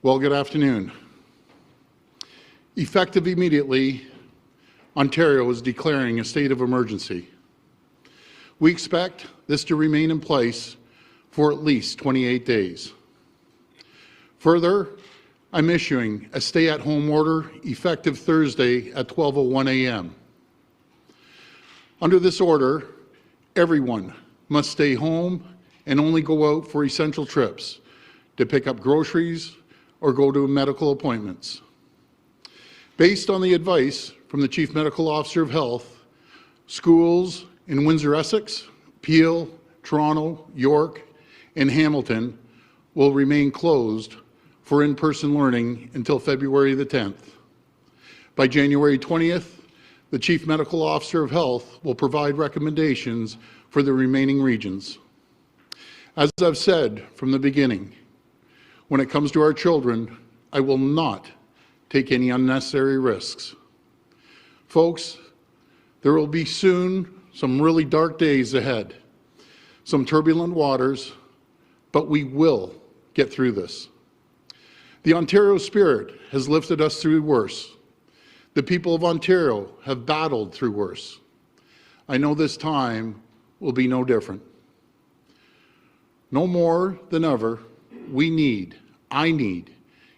Well, good afternoon. Effective immediately, Ontario is declaring a state of emergency. We expect this to remain in place for at least 28 days. Further, I'm issuing a stay-at-home order effective Thursday at 12:01 a.m. Under this order, everyone must stay home and only go out for essential trips to pick up groceries or go to medical appointments. Based on the advice from the Chief Medical Officer of Health, schools in Windsor-Essex, Peel, Toronto, York, and Hamilton will remain closed for in-person learning until February the 10th. By January 20th, the Chief Medical Officer of Health will provide recommendations for the remaining regions. As I've said from the beginning, when it comes to our children, I will not take any unnecessary risks. Folks, there will be soon some really dark days ahead, some turbulent waters, but we will get through this. The Ontario spirit has lifted us through worse. The people of Ontario have battled through worse. I know this time will be no different. No more than ever, I need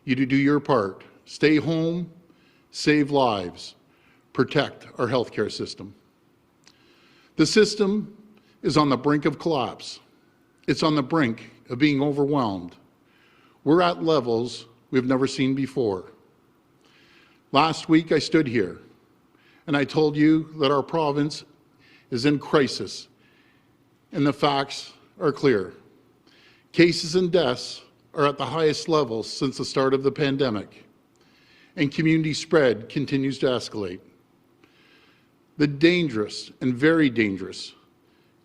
you to do your part. Stay home, save lives, protect our healthcare system. The system is on the brink of collapse. It's on the brink of being overwhelmed. We're at levels we've never seen before. Last week I stood here and I told you that our province is in crisis, and the facts are clear. Cases and deaths are at the highest levels since the start of the pandemic, and community spread continues to escalate. The dangerous and very dangerous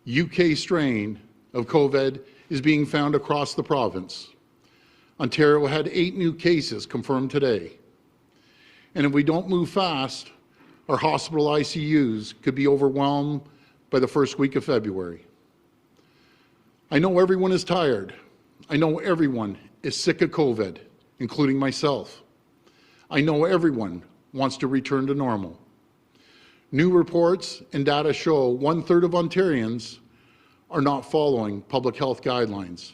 UK strain of COVID is being found across the province. Ontario had 8 new cases confirmed today. And if we don't move fast, our hospital ICUs could be overwhelmed by the first week of February. I know everyone is tired. I know everyone is sick of COVID, including myself. I know everyone wants to return to normal. New reports and data show 1/3 of Ontarians are not following public health guidelines.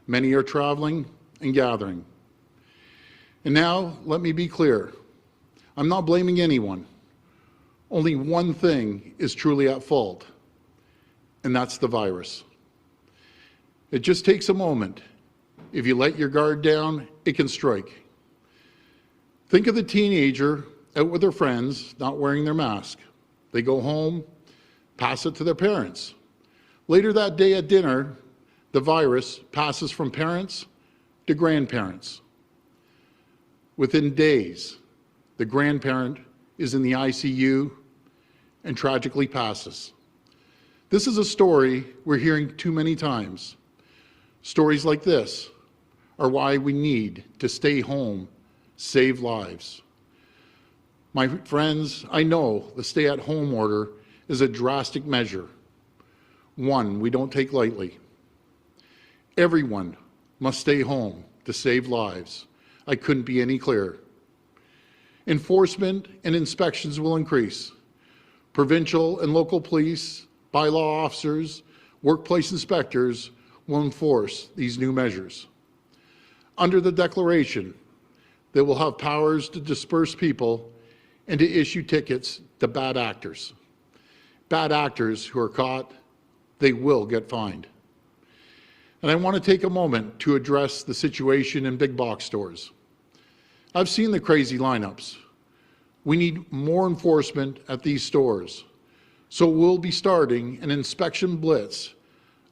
Many are traveling and gathering. And now, let me be clear. I'm not blaming anyone. Only one thing is truly at fault, and that's the virus. It just takes a moment. If you let your guard down, it can strike. Think of the teenager out with their friends, not wearing their mask. They go home, pass it to their parents. Later that day at dinner, the virus passes from parents to grandparents. Within days, the grandparent is in the ICU and tragically passes. This is a story we're hearing too many times. Stories like this are why we need to stay home, save lives. My friends, I know the stay-at-home order is a drastic measure, one we don't take lightly. Everyone must stay home to save lives. I couldn't be any clearer. Enforcement and inspections will increase. Provincial and local police, bylaw officers, workplace inspectors will enforce these new measures. Under the declaration, they will have powers to disperse people and to issue tickets to bad actors. Bad actors who are caught, they will get fined. And I want to take a moment to address the situation in big box stores. I've seen the crazy lineups. We need more enforcement at these stores. So we'll be starting an inspection blitz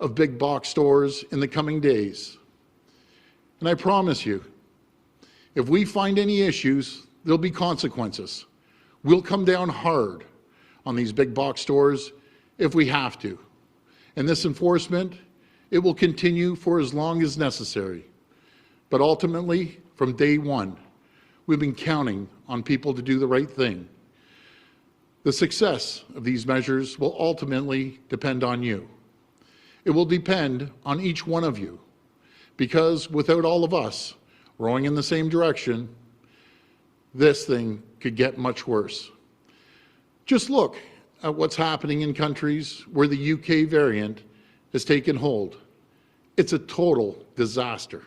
of big box stores in the coming days. And I promise you, if we find any issues, there'll be consequences. We'll come down hard on these big box stores if we have to. And this enforcement, it will continue for as long as necessary. But ultimately, from day one, we've been counting on people to do the right thing. The success of these measures will ultimately depend on you. It will depend on each one of you, because without all of us, rowing in the same direction, this thing could get much worse. Just look at what's happening in countries where the UK variant has taken hold. It's a total disaster.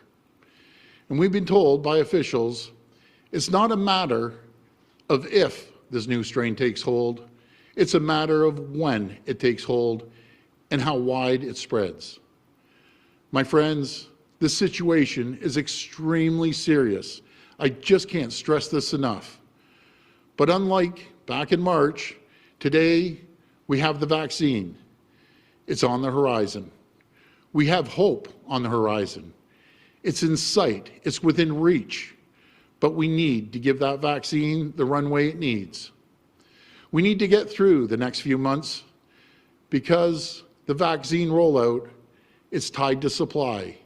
And we've been told by officials it's not a matter of if this new strain takes hold, it's a matter of when it takes hold and how wide it spreads. My friends, this situation is extremely serious. I just can't stress this enough. But unlike back in March, today we have the vaccine. It's on the horizon. We have hope on the horizon. It's in sight, it's within reach, but we need to give that vaccine the runway it needs. We need to get through the next few months because the vaccine rollout is tied to supply.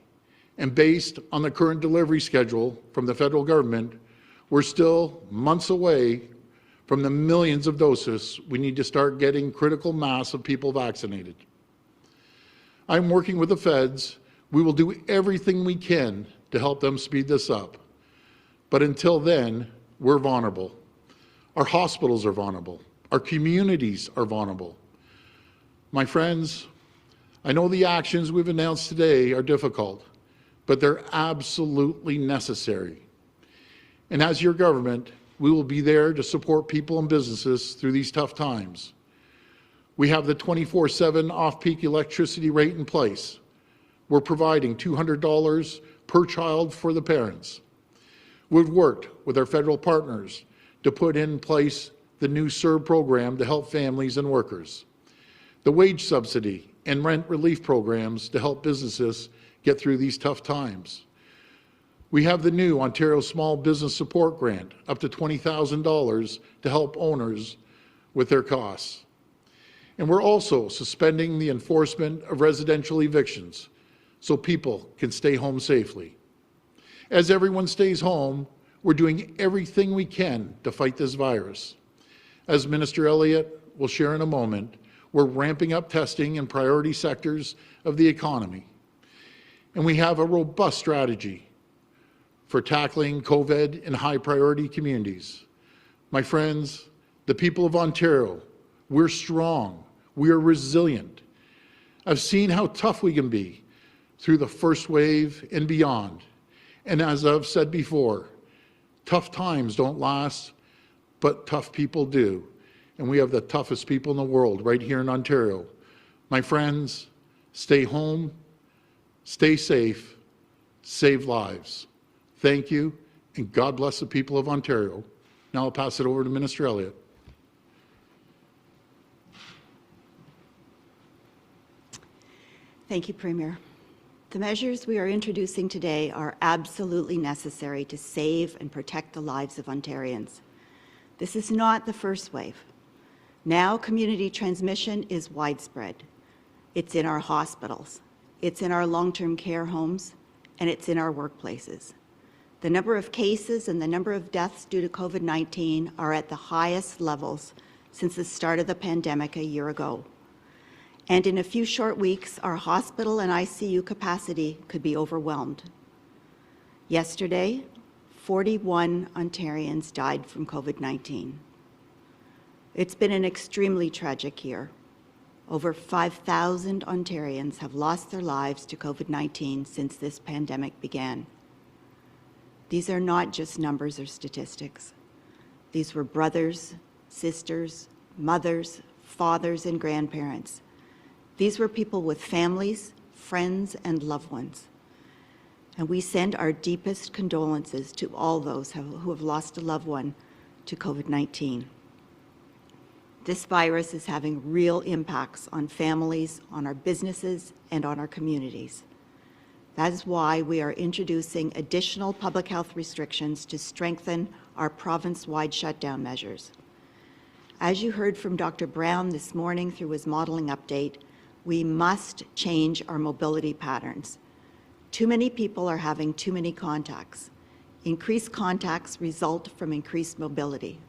And based on the current delivery schedule from the federal government, we're still months away from the millions of doses we need to start getting critical mass of people vaccinated. I'm working with the feds. We will do everything we can to help them speed this up. But until then, we're vulnerable. Our hospitals are vulnerable. Our communities are vulnerable. My friends, I know the actions we've announced today are difficult, but they're absolutely necessary. And as your government, we will be there to support people and businesses through these tough times. We have the 24/7 off-peak electricity rate in place. We're providing $200 per child for the parents. We've worked with our federal partners to put in place the new CERB program to help families and workers, the wage subsidy and rent relief programs to help businesses get through these tough times. We have the new Ontario Small Business Support Grant, up to $20,000 to help owners with their costs. And we're also suspending the enforcement of residential evictions so people can stay home safely. As everyone stays home, we're doing everything we can to fight this virus. As Minister Elliott will share in a moment, we're ramping up testing in priority sectors of the economy. And we have a robust strategy for tackling COVID in high priority communities. My friends, the people of Ontario, we're strong, we are resilient. I've seen how tough we can be through the first wave and beyond. And as I've said before, tough times don't last, but tough people do. And we have the toughest people in the world right here in Ontario. My friends, stay home, stay safe, save lives. Thank you, and God bless the people of Ontario. Now I'll pass it over to Minister Elliott. Thank you, Premier. The measures we are introducing today are absolutely necessary to save and protect the lives of Ontarians. This is not the first wave. Now community transmission is widespread. It's in our hospitals, it's in our long-term care homes, and it's in our workplaces. The number of cases and the number of deaths due to COVID-19 are at the highest levels since the start of the pandemic a year ago. And in a few short weeks, our hospital and ICU capacity could be overwhelmed. Yesterday, 41 Ontarians died from COVID-19. It's been an extremely tragic year. Over 5,000 Ontarians have lost their lives to COVID-19 since this pandemic began. These are not just numbers or statistics. These were brothers, sisters, mothers, fathers, and grandparents. These were people with families, friends, and loved ones. And we send our deepest condolences to all those who have lost a loved one to COVID-19. This virus is having real impacts on families, on our businesses, and on our communities. That is why we are introducing additional public health restrictions to strengthen our province-wide shutdown measures. As you heard from Dr. Brown this morning through his modeling update, we must change our mobility patterns. Too many people are having too many contacts. Increased contacts result from increased mobility.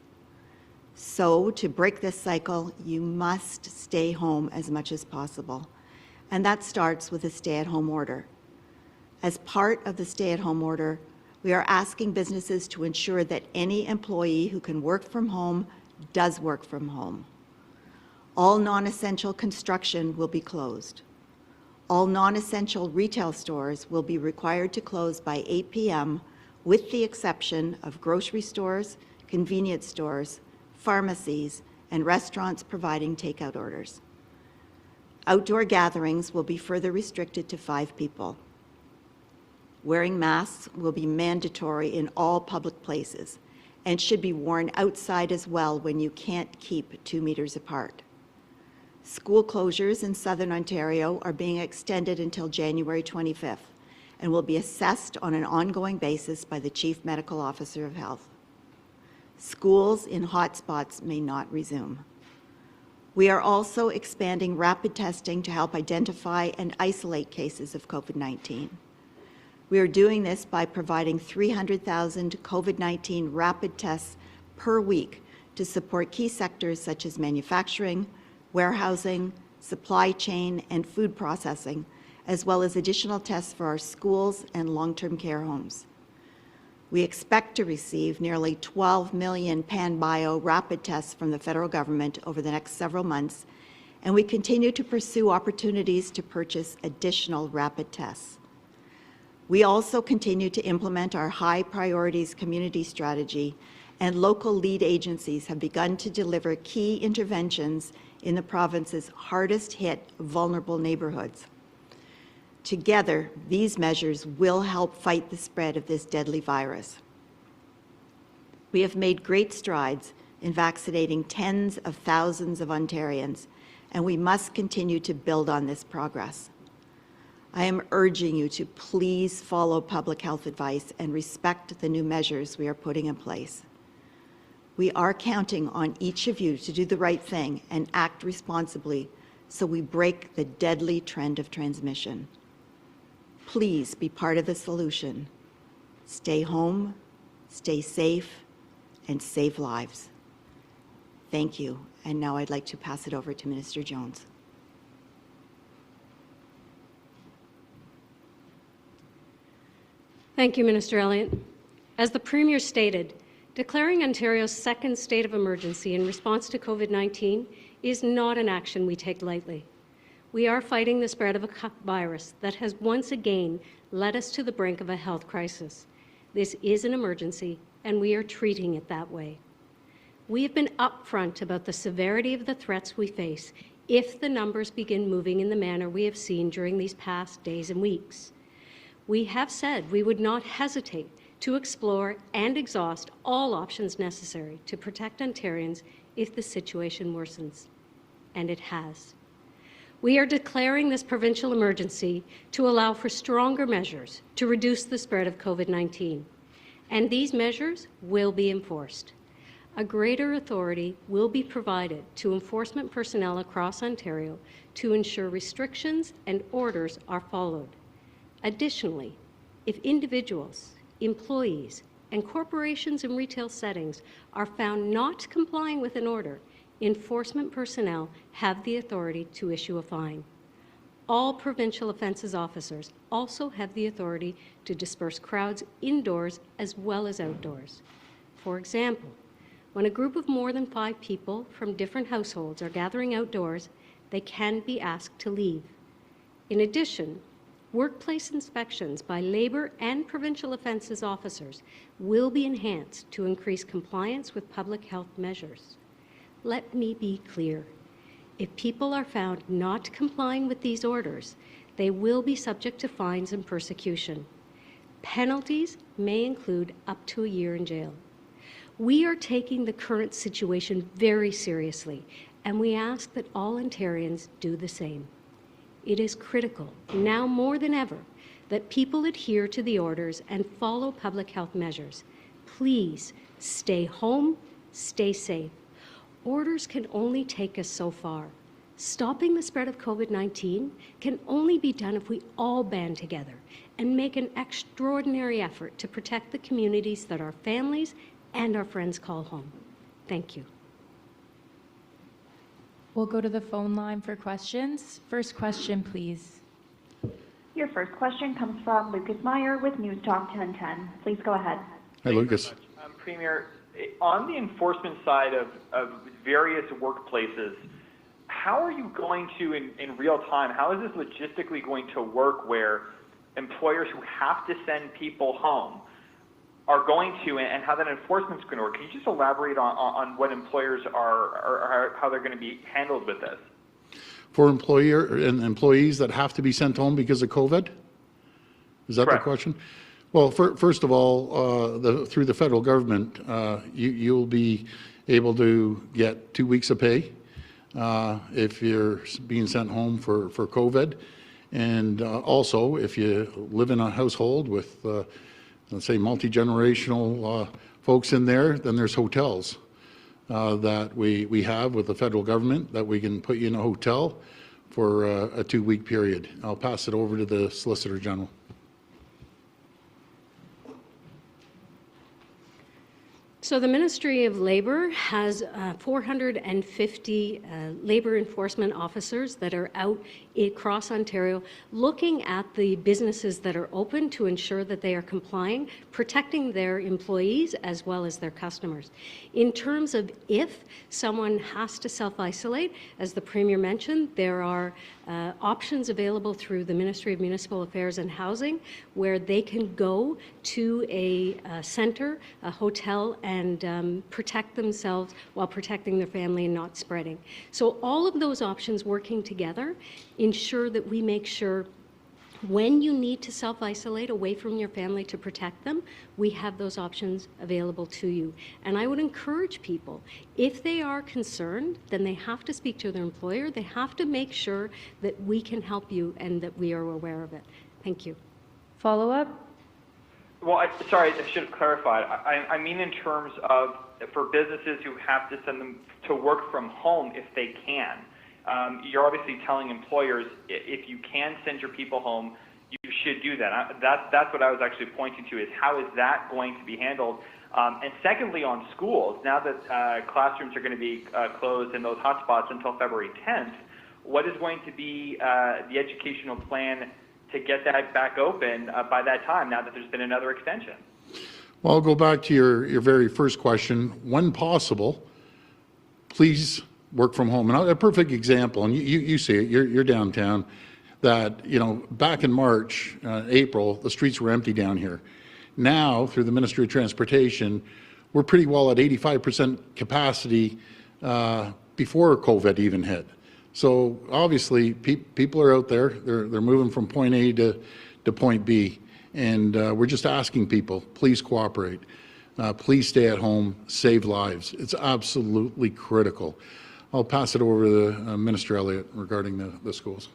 So to break this cycle, you must stay home as much as possible. And that starts with a stay-at-home order. As part of the stay-at-home order, We are asking businesses to ensure that any employee who can work from home does work from home. All non-essential construction will be closed. All non-essential retail stores will be required to close by 8 p.m. with the exception of grocery stores, convenience stores, pharmacies, and restaurants providing takeout orders. Outdoor gatherings will be further restricted to 5 people. Wearing masks will be mandatory in all public places and should be worn outside as well when you can't keep 2 meters apart. School closures in Southern Ontario are being extended until January 25th and will be assessed on an ongoing basis by the Chief Medical Officer of Health. Schools in hotspots may not resume. We are also expanding rapid testing to help identify and isolate cases of COVID-19. We are doing this by providing 300,000 COVID-19 rapid tests per week to support key sectors such as manufacturing, warehousing, supply chain, and food processing, as well as additional tests for our schools and long-term care homes. We expect to receive nearly 12 million PanBio rapid tests from the federal government over the next several months, and we continue to pursue opportunities to purchase additional rapid tests. We also continue to implement our high priorities community strategy, and local lead agencies have begun to deliver key interventions in the province's hardest hit vulnerable neighborhoods. Together, these measures will help fight the spread of this deadly virus. We have made great strides in vaccinating tens of thousands of Ontarians, and we must continue to build on this progress. I am urging you to please follow public health advice and respect the new measures we are putting in place. We are counting on each of you to do the right thing and act responsibly so we break the deadly trend of transmission. Please be part of the solution. Stay home, stay safe, and save lives. Thank you. And now I'd like to pass it over to Minister Jones. Thank you, Minister Elliott. As the Premier stated, declaring Ontario's second state of emergency in response to COVID-19 is not an action we take lightly. We are fighting the spread of a virus that has once again led us to the brink of a health crisis. This is an emergency, and we are treating it that way. We have been upfront about the severity of the threats we face if the numbers begin moving in the manner we have seen during these past days and weeks. We have said we would not hesitate to explore and exhaust all options necessary to protect Ontarians if the situation worsens, and it has. We are declaring this provincial emergency to allow for stronger measures to reduce the spread of COVID-19, and these measures will be enforced. A greater authority will be provided to enforcement personnel across Ontario to ensure restrictions and orders are followed. Additionally, if individuals, employees, and corporations in retail settings are found not complying with an order, enforcement personnel have the authority to issue a fine. All provincial offences officers also have the authority to disperse crowds indoors as well as outdoors. For example, when a group of more than 5 people from different households are gathering outdoors, they can be asked to leave. In addition, workplace inspections by Labour and provincial offences officers will be enhanced to increase compliance with public health measures. Let me be clear. If people are found not complying with these orders, they will be subject to fines and persecution. Penalties may include up to a year in jail. We are taking the current situation very seriously, and we ask that all Ontarians do the same. It is critical, now more than ever, that people adhere to the orders and follow public health measures. Please stay home, stay safe. Orders can only take us so far. Stopping the spread of COVID-19 can only be done if we all band together and make an extraordinary effort to protect the communities that our families and our friends call home. Thank you. We'll go to the phone line for questions. First question, please. Your first question comes from Lucas Meyer with News Talk 1010. Please go ahead. Hi, Lucas. Premier, on the enforcement side of various workplaces, how are you going to, in real time, how is this logistically going to work where employers who have to send people home are going to, and how that enforcement's going to work? Can you just elaborate on what employers are how they're going to be handled with this? For employees that have to be sent home because of COVID? Is that Correct. the question? Well, first of all, through the federal government, you'll be able to get 2 weeks of pay if you're being sent home for COVID. And also, if you live in a household with, let's say, multi-generational folks in there, then there's hotels that we have with the federal government that we can put you in a hotel for a 2-week period. I'll pass it over to the Solicitor General. So the Ministry of Labour has 450 labour enforcement officers that are out across Ontario looking at the businesses that are open to ensure that they are complying, protecting their employees as well as their customers. In terms of if someone has to self-isolate, as the Premier mentioned, there are options available through the Ministry of Municipal Affairs and Housing where they can go to a centre, a hotel, and protect themselves while protecting their family and not spreading. So all of those options working together ensure that we make sure when you need to self-isolate away from your family to protect them, we have those options available to you. And I would encourage people, if they are concerned, then they have to speak to their employer. They have to make sure that we can help you and that we are aware of it. Thank you. Follow-up? Well, sorry, I should have clarified. I mean in terms of for businesses who have to send them to work from home if they can. You're obviously telling employers if you can send your people home, you should do that. That's what I was actually pointing to, is how is that going to be handled? And secondly, on schools, now that classrooms are going to be closed in those hotspots until February 10th, what is going to be the educational plan to get that back open by that time, now that there's been another extension? Well, I'll go back to your very first question. When possible, please work from home. And a perfect example, and you see it, you're downtown, that, you know, back in March, April, the streets were empty down here. Now, through the Ministry of Transportation, we're pretty well at 85% capacity before COVID even hit. So obviously, people are out there, they're moving from point A to point B. And we're just asking people, please cooperate. Please stay at home, save lives. It's absolutely critical. I'll pass it over to Minister Elliott regarding the schools.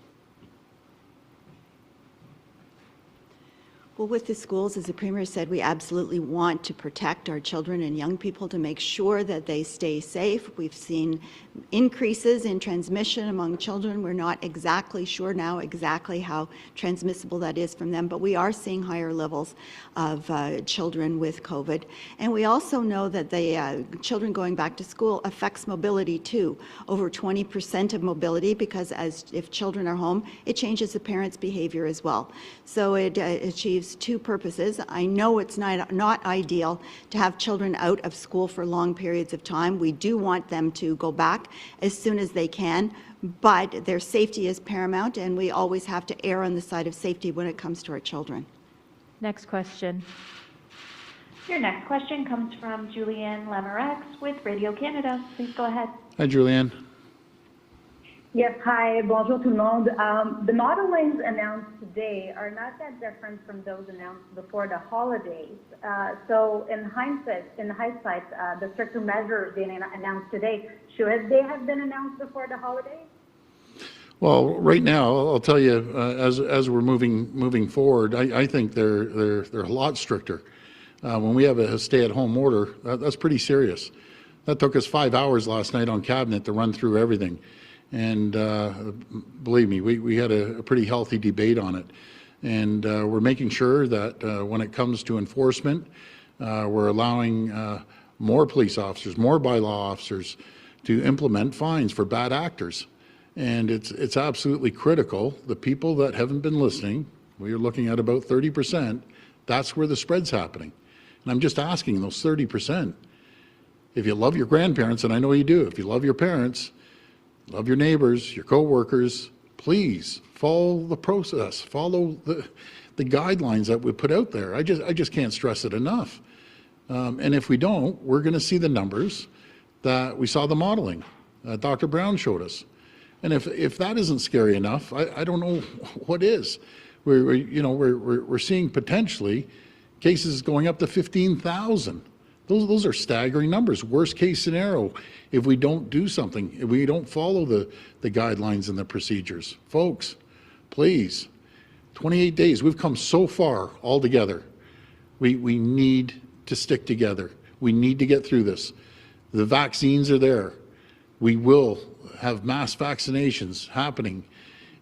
Well, with the schools, as the Premier said, we absolutely want to protect our children and young people to make sure that they stay safe. We've seen increases in transmission among children. We're not exactly sure now exactly how transmissible that is from them, but we are seeing higher levels of children with COVID. And we also know that the children going back to school affects mobility too. Over 20% of mobility, because if children are home, it changes the parents' behavior as well. So it achieves two purposes. I know it's not ideal to have children out of school for long periods of time. We do want them to go back as soon as they can, but their safety is paramount, and we always have to err on the side of safety when it comes to our children. Next question. Your next question comes from Julianne Lemerex with Radio Canada. Please go ahead. Hi, Julianne. Yes, hi, bonjour tout le monde. The modelings announced today are not that different from those announced before the holidays. So in hindsight, the stricter measures being announced today, should they have been announced before the holidays? Well, right now, I'll tell you, as we're moving forward, I think they're a lot stricter. When we have a stay-at-home order, that's pretty serious. That took us 5 hours last night on cabinet to run through everything. And believe me, we had a pretty healthy debate on it. And we're making sure that when it comes to enforcement, we're allowing more police officers, more bylaw officers to implement fines for bad actors. And it's absolutely critical. The people that haven't been listening, we're looking at about 30%. That's where the spread's happening. And I'm just asking those 30%. If you love your grandparents, and I know you do, if you love your parents, love your neighbors, your co-workers, please follow the process, follow the guidelines that we put out there. I just can't stress it enough. And if we don't, we're going to see the numbers that we saw the modeling Dr. Brown showed us. And if that isn't scary enough, I don't know what is. We're seeing potentially cases going up to 15,000. Those are staggering numbers. Worst case scenario, if we don't do something, if we don't follow the guidelines and the procedures. Folks, please, 28 days, we've come so far all together. We need to stick together. We need to get through this. The vaccines are there. We will have mass vaccinations happening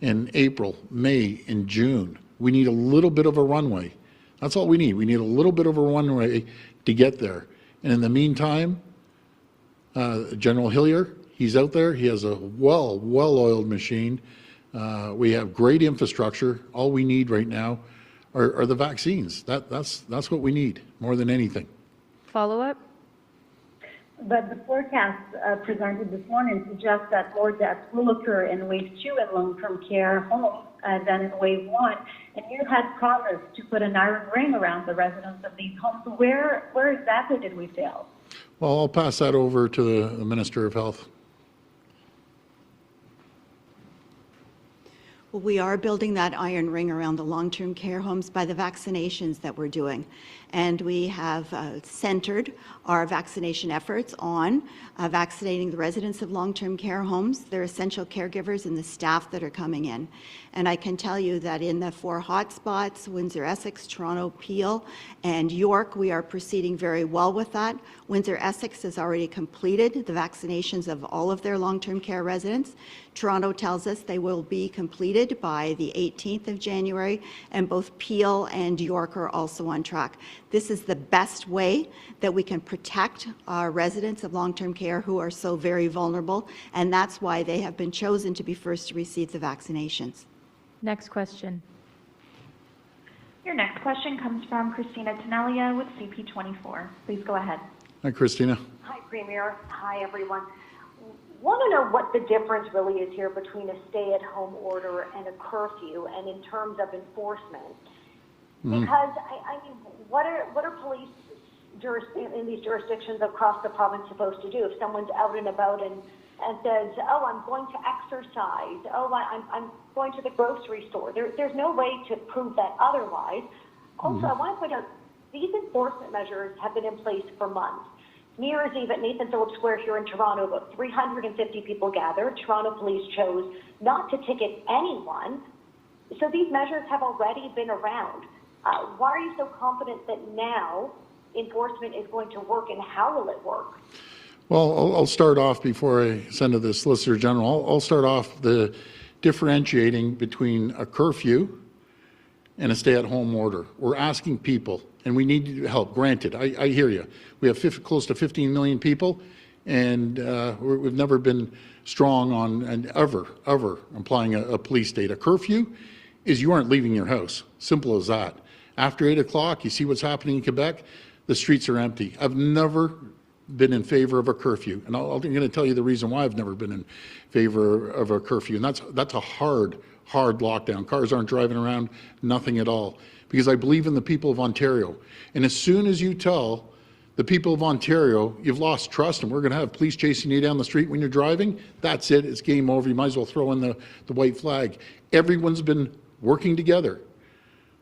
in April, May, and June. We need a little bit of a runway. That's all we need. We need a little bit of a runway to get there. And in the meantime, General Hillier, he's out there. He has a well-oiled machine. We have great infrastructure. All we need right now are the vaccines. That's what we need more than anything. Follow-up? But the forecast presented this morning suggests that more deaths will occur in wave 2 in long-term care homes than in wave 1. And you had promised to put an iron ring around the residents of these homes. Where exactly did we fail? Well, I'll pass that over to the Minister of Health. Well, we are building that iron ring around the long-term care homes by the vaccinations that we're doing. And we have centered our vaccination efforts on vaccinating the residents of long-term care homes, their essential caregivers, and the staff that are coming in. And I can tell you that in the 4 hotspots, Windsor-Essex, Toronto, Peel, and York, we are proceeding very well with that. Windsor-Essex has already completed the vaccinations of all of their long-term care residents. Toronto tells us they will be completed by the 18th of January, and both Peel and York are also on track. This is the best way that we can protect our residents of long-term care who are so very vulnerable, and that's why they have been chosen to be first to receive the vaccinations. Next question. Your next question comes from Christina Tenelia with CP24. Please go ahead. Hi, Christina. Hi, Premier. Hi, everyone. Want to know what the difference really is here between a stay-at-home order and a curfew, and in terms of enforcement. Because I mean, what are police in these jurisdictions across the province supposed to do if someone's out and about and says, "Oh, I'm going to exercise. Oh, I'm going to the grocery store." There's no way to prove that otherwise. Also, I want to point out these enforcement measures have been in place for months. New Year's Eve at Nathan Phillips Square here in Toronto, about 350 people gathered. Toronto police chose not to ticket anyone. So these measures have already been around. Why are you so confident that now enforcement is going to work, and how will it work? Well, I'll start off before I send to the Solicitor General. I'll start off the differentiating between a curfew and a stay-at-home order. We're asking people, and we need help. Granted, I hear you. We have close to 15 million people, and we've never been strong on and ever applying a police state. A curfew is you aren't leaving your house. Simple as that. After 8 o'clock, you see what's happening in Quebec, the streets are empty. I've never been in favor of a curfew, and I'm going to tell you the reason why I've never been in favor of a curfew, and that's a hard lockdown. Cars aren't driving around, nothing at all, because I believe in the people of Ontario. And as soon as you tell the people of Ontario you've lost trust and we're going to have police chasing you down the street when you're driving, that's it, it's game over. You might as well throw in the white flag. Everyone's been working together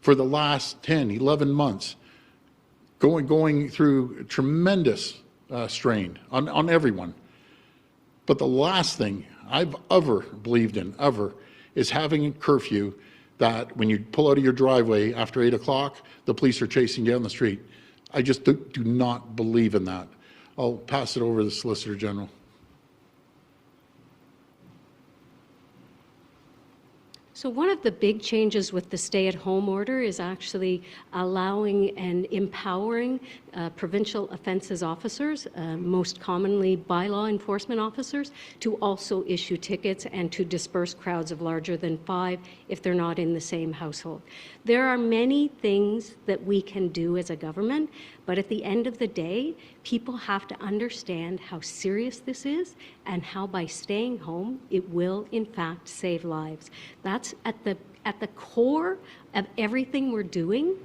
for the last 10, 11 months, going through tremendous strain on everyone. But the last thing I've ever believed in, is having a curfew that when you pull out of your driveway after 8 o'clock, the police are chasing you down the street. I just do not believe in that. I'll pass it over to the Solicitor General. So one of the big changes with the stay-at-home order is actually allowing and empowering provincial offences officers, most commonly bylaw enforcement officers, to also issue tickets and to disperse crowds of larger than 5 if they're not in the same household. There are many things that we can do as a government, but at the end of the day, people have to understand how serious this is and how by staying home, it will in fact save lives. That's at the core of everything we're doing.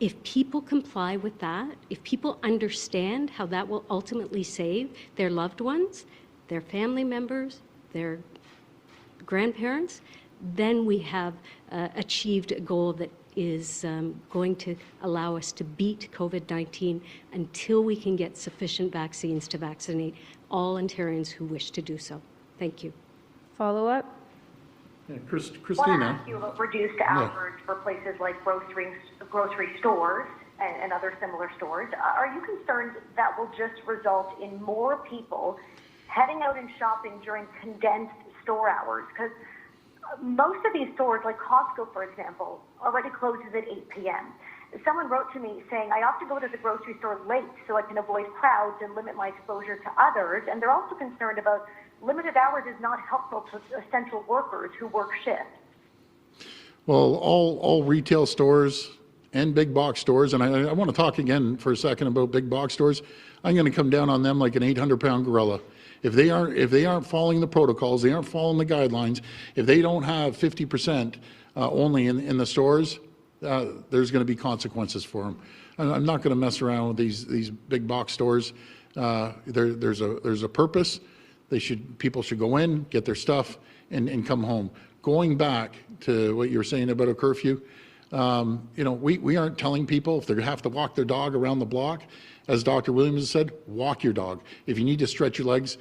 If people comply with that, if people understand how that will ultimately save their loved ones, their family members, their grandparents, then we have achieved a goal that is going to allow us to beat COVID-19 until we can get sufficient vaccines to vaccinate all Ontarians who wish to do so. Thank you. Follow-up? Yeah, I want to Christina. ask you about reduced hours for places like grocery stores and other similar stores. Are you concerned that will just result in more people heading out and shopping during condensed store hours? Because most of these stores, like Costco, for example, already closes at 8 p.m. Someone wrote to me saying, I opt to go to the grocery store late so I can avoid crowds and limit my exposure to others. And they're also concerned about limited hours is not helpful to essential workers who work shifts. Well, all retail stores and big box stores, and I want to talk again for a second about big box stores. I'm going to come down on them like an 800-pound gorilla. If they aren't following the protocols, they aren't following the guidelines, if they don't have 50% only in the stores, there's going to be consequences for them. I'm not going to mess around with these big box stores. There's a purpose. People should go in, get their stuff, and come home. Going back to what you were saying about a curfew, we aren't telling people if they have to walk their dog around the block. As Dr. Williams said, walk your dog. If you need to stretch your legs,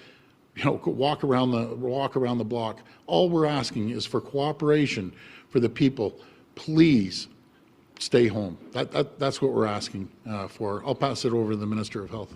walk around the block. All we're asking is for cooperation for the people. Please stay home. That's what we're asking for. I'll pass it over to the Minister of Health.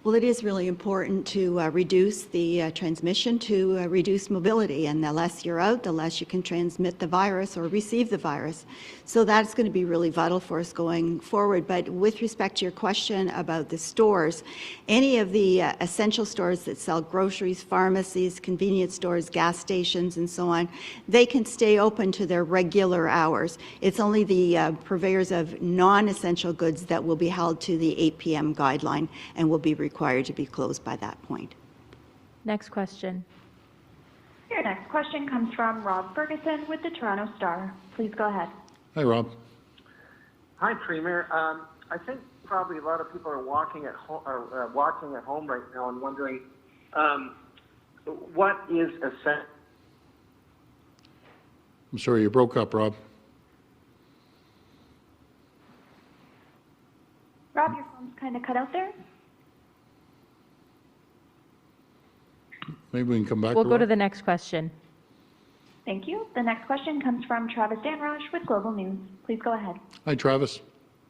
Well, it is really important to reduce the transmission, to reduce mobility, and the less you're out, the less you can transmit the virus or receive the virus. So that's going to be really vital for us going forward. But with respect to your question about the stores, any of the essential stores that sell groceries, pharmacies, convenience stores, gas stations, and so on, they can stay open to their regular hours. It's only the purveyors of non-essential goods that will be held to the 8 p.m. guideline and will be required to be closed by that point. Next question. Your next question comes from Rob Ferguson with the Toronto Star. Please go ahead. Hi, Rob. Hi, Premier. I think probably a lot of people are watching at home right now and wondering what is essential. I'm sorry, you broke up, Rob. Rob, your phone's kind of cut out there. Maybe we can come back. We'll go to the next question. Thank you. The next question comes from Travis Danrosh with Global News. Please go ahead. Hi, Travis.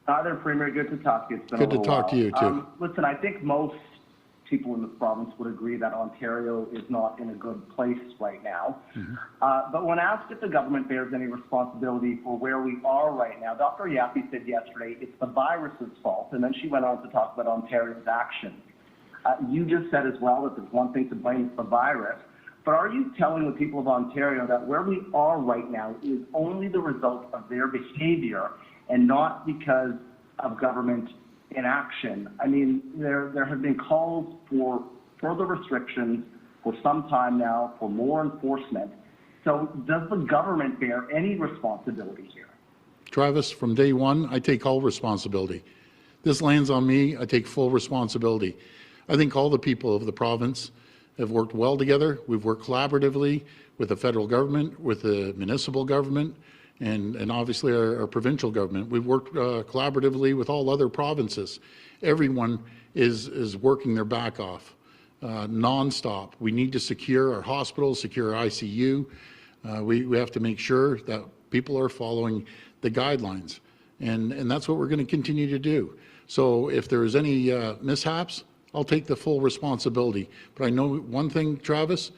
Hi there, Premier. Good to talk to you. It's been Good a to talk to you, too. Listen, I think most people in the province would agree that Ontario is not in a good place right now. But when asked if the government bears any responsibility for where we are right now, Dr. Yaffe said yesterday it's the virus's fault, and then she went on to talk about Ontario's actions. You just said as well that there's one thing to blame for the virus, but are you telling the people of Ontario that where we are right now is only the result of their behavior and not because of government inaction? I mean, there have been calls for further restrictions for some time now, for more enforcement. So does the government bear any responsibility here? Travis, from day one, I take all responsibility. This lands on me. I take full responsibility. I think all the people of the province have worked well together. We've worked collaboratively with the federal government, with the municipal government, and obviously our provincial government. We've worked collaboratively with all other provinces. Everyone is working their back off nonstop. We need to secure our hospitals, secure our ICU. We have to make sure that people are following the guidelines, and that's what we're going to continue to do. So if there's any mishaps, I'll take the full responsibility. But I know one thing, Travis,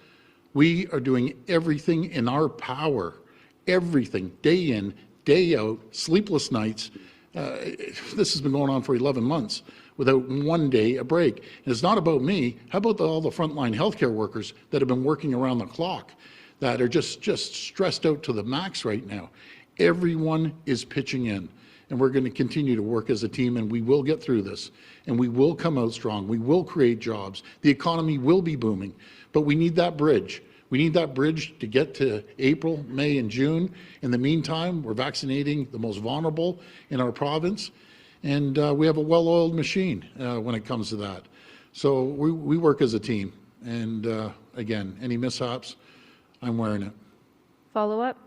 We are doing everything in our power, everything, day in, day out, sleepless nights. This has been going on for 11 months without one day a break. And it's not about me. How about all the frontline healthcare workers that have been working around the clock, that are just stressed out to the max right now? Everyone is pitching in, and we're going to continue to work as a team, and we will get through this, and we will come out strong. We will create jobs. The economy will be booming, but we need that bridge. We need that bridge to get to April, May, and June. In the meantime, we're vaccinating the most vulnerable in our province, and we have a well-oiled machine when it comes to that. So we work as a team, and again, any mishaps, I'm wearing it. Follow up?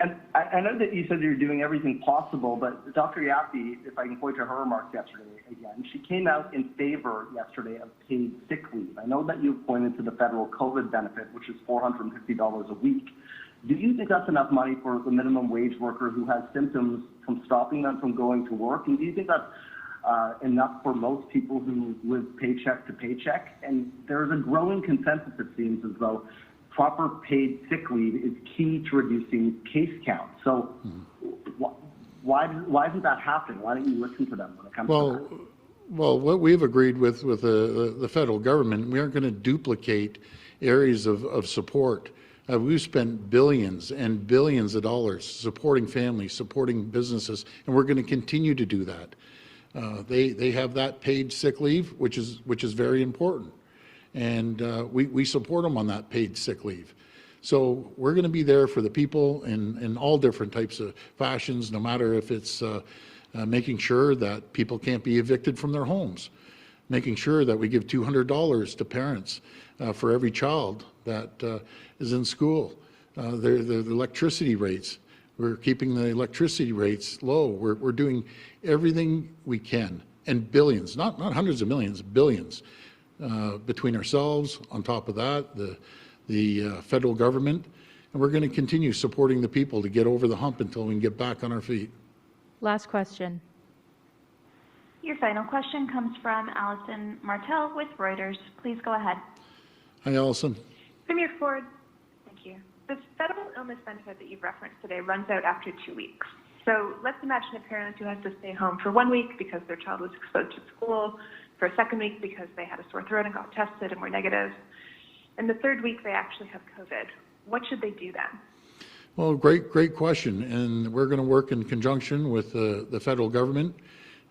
And I know that you said you're doing everything possible, but Dr. Yaffe, if I can point to her remarks yesterday again, she came out in favor yesterday of paid sick leave. I know that you pointed to the federal COVID benefit, which is $450 a week. Do you think that's enough money for the minimum wage worker who has symptoms from stopping them from going to work? And do you think that's enough for most people who live paycheck to paycheck? And there's a growing consensus, it seems, as though proper paid sick leave is key to reducing case count. So why isn't that happening? Why don't you listen to them when it comes to that? Well, what we've agreed with the federal government, we aren't going to duplicate areas of support. We've spent billions and billions of dollars supporting families, supporting businesses, and we're going to continue to do that. They have that paid sick leave, which is very important. And we support them on that paid sick leave. So we're going to be there for the people in all different types of fashions, no matter if it's making sure that people can't be evicted from their homes, making sure that we give $200 to parents for every child that is in school. The electricity rates, we're keeping the electricity rates low. We're doing everything we can, and billions, not hundreds of millions, billions. Between ourselves, on top of that, the federal government, and we're going to continue supporting the people to get over the hump until we can get back on our feet. Last question. Your final question comes from Alison Martel with Reuters. Please go ahead. Hi, Alison. Premier Ford, thank you. The federal illness benefit that you've referenced today runs out after 2 weeks. So let's imagine a parent who has to stay home for 1 week because their child was exposed to school, for a second week because they had a sore throat and got tested and were negative, and the third week they actually have COVID. What should they do then? Well, great question, and we're going to work in conjunction with the federal government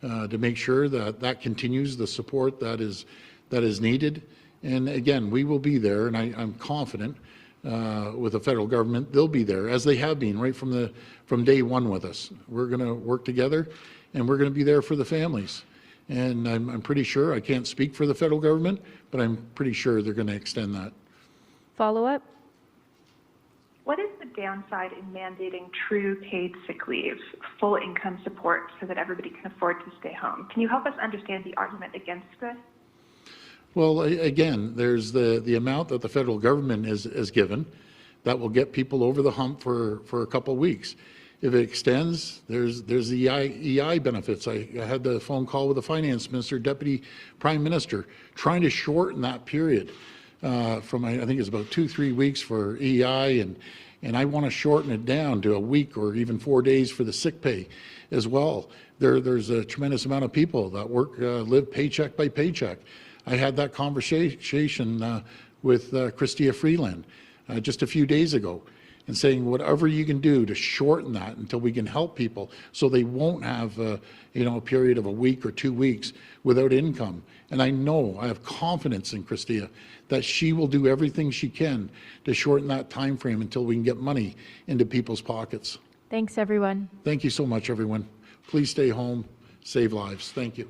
to make sure that continues the support that is needed. And again, we will be there, and I'm confident with the federal government, they'll be there, as they have been right from day one with us. We're going to work together, and we're going to be there for the families. And I'm pretty sure, I can't speak for the federal government, but I'm pretty sure they're going to extend that. Follow up? What is the downside in mandating true paid sick leave, full income support, so that everybody can afford to stay home? Can you help us understand the argument against this? Well, again, there's the amount that the federal government is given that will get people over the hump for a couple of weeks. If it extends, there's the EI benefits. I had the phone call with the Finance Minister, Deputy Prime Minister, trying to shorten that period from, I think it's about 2-3 weeks for EI, and I want to shorten it down to a week or even 4 days for the sick pay as well. There's a tremendous amount of people that live paycheck by paycheck. I had that conversation with Chrystia Freeland just a few days ago, and saying whatever you can do to shorten that until we can help people so they won't have a period of a week or 2 weeks without income. And I have confidence in Chrystia that she will do everything she can to shorten that time frame until we can get money into people's pockets. Thanks, everyone. Thank you so much, everyone. Please stay home, save lives. Thank you.